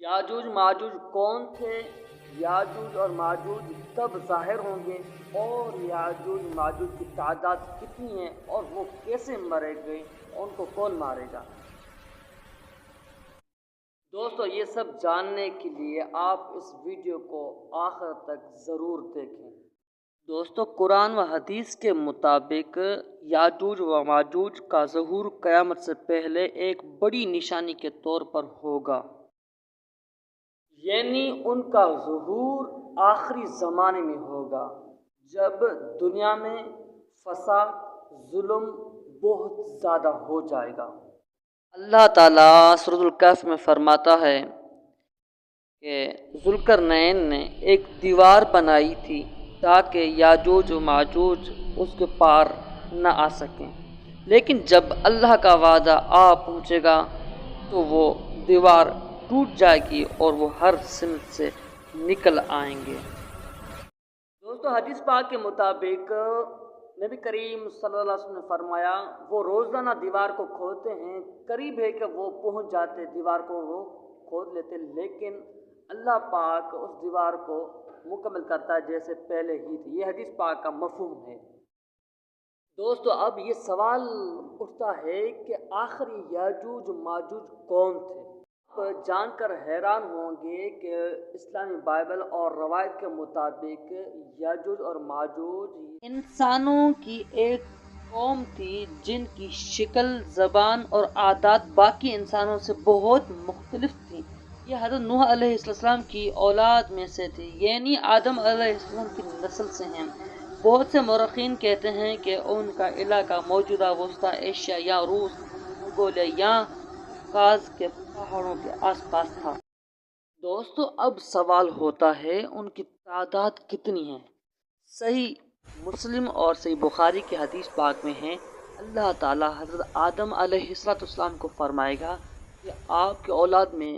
یاجوج ماجوج کون تھے؟ یاجوج اور ماجوج کب ظاہر ہوں گے؟ اور یاجوج ماجوج کی تعداد کتنی ہے اور وہ کیسے مرے گئے؟ ان کو کون مارے گا؟ دوستو یہ سب جاننے کے لیے آپ اس ویڈیو کو آخر تک ضرور دیکھیں۔ دوستو قرآن و حدیث کے مطابق یاجوج و ماجوج کا ظہور قیامت سے پہلے ایک بڑی نشانی کے طور پر ہوگا، یعنی ان کا ظہور آخری زمانے میں ہوگا جب دنیا میں فساد ظلم بہت زیادہ ہو جائے گا۔ اللہ تعالیٰ سورۃ الکہف میں فرماتا ہے کہ ذوالقرنین نے ایک دیوار بنائی تھی تاکہ یاجوج و ماجوج اس کے پار نہ آ سکیں، لیکن جب اللہ کا وعدہ آ پہنچے گا تو وہ دیوار ٹوٹ جائے گی اور وہ ہر سمت سے نکل آئیں گے۔ دوستو حدیث پاک کے مطابق نبی کریم صلی اللہ علیہ وسلم نے فرمایا وہ روزانہ دیوار کو کھودتے ہیں، قریب ہے کہ وہ پہنچ جاتے، دیوار کو وہ کھود لیتے، لیکن اللہ پاک اس دیوار کو مکمل کرتا ہے جیسے پہلے ہی تھی۔ یہ حدیث پاک کا مفہوم ہے۔ دوستو اب یہ سوال اٹھتا ہے کہ آخر یاجوج ماجوج کون تھے؟ آپ جان کر حیران ہوں گے کہ اسلامی بائبل اور روایت کے مطابق یاجوج اور ماجوج انسانوں کی ایک قوم تھی جن کی شکل، زبان اور عادات باقی انسانوں سے بہت مختلف تھی۔ یہ حضرت نوح علیہ السلام کی اولاد میں سے تھی، یعنی آدم علیہ السلام کی نسل سے ہیں۔ بہت سے مورخین کہتے ہیں کہ ان کا علاقہ موجودہ وسطی ایشیا یا روس، منگولیا یا قاز کے پہاڑوں کے آس پاس تھا۔ دوستو اب سوال ہوتا ہے ان کی تعداد کتنی ہے؟ صحیح مسلم اور صحیح بخاری کے حدیث پاک میں ہے اللہ تعالیٰ حضرت آدم علیہ السلام کو فرمائے گا کہ آپ کی اولاد میں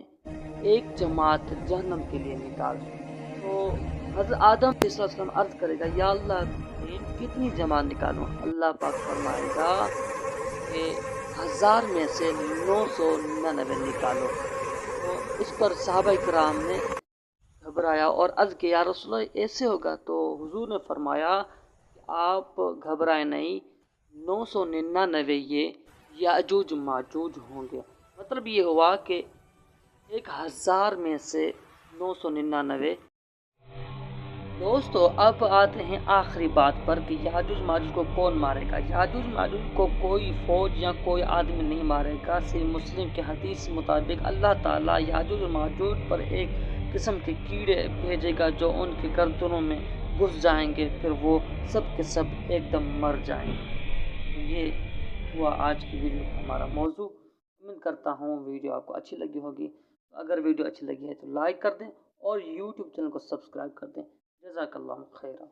ایک جماعت جہنم کے لیے نکال دو۔ تو حضرت آدم علیہ السلام عرض کرے گا یا اللہ کتنی جماعت نکالوں؟ اللہ پاک فرمائے گا کہ 1000 میں سے 999 نکالو۔ تو اس پر صحابہ کرام نے گھبرایا اور عرض کیا یا رسول اللہ ایسے ہوگا؟ تو حضور نے فرمایا کہ آپ گھبرائیں نہیں، 999 یہ یاجوج ماجوج ہوں گے۔ مطلب یہ ہوا کہ 1000 میں سے 999۔ دوستو اب آتے ہیں آخری بات پر کہ یاجوج ماجوج کو کون مارے گا؟ یاجوج ماجوج کو کوئی فوج یا کوئی آدمی نہیں مارے گا۔ صحیح مسلم کے حدیث کے مطابق اللہ تعالیٰ یاجوج ماجوج پر ایک قسم کے کیڑے بھیجے گا جو ان کے گردنوں میں گھس جائیں گے، پھر وہ سب کے سب ایک دم مر جائیں گے۔ یہ ہوا آج کی ویڈیو کا ہمارا موضوع۔ امید کرتا ہوں ویڈیو آپ کو اچھی لگی ہوگی۔ اگر ویڈیو اچھی لگی ہے تو لائک کر دیں اور یوٹیوب چینل کو سبسکرائب کر دیں۔ جزاک اللہ خیرہ۔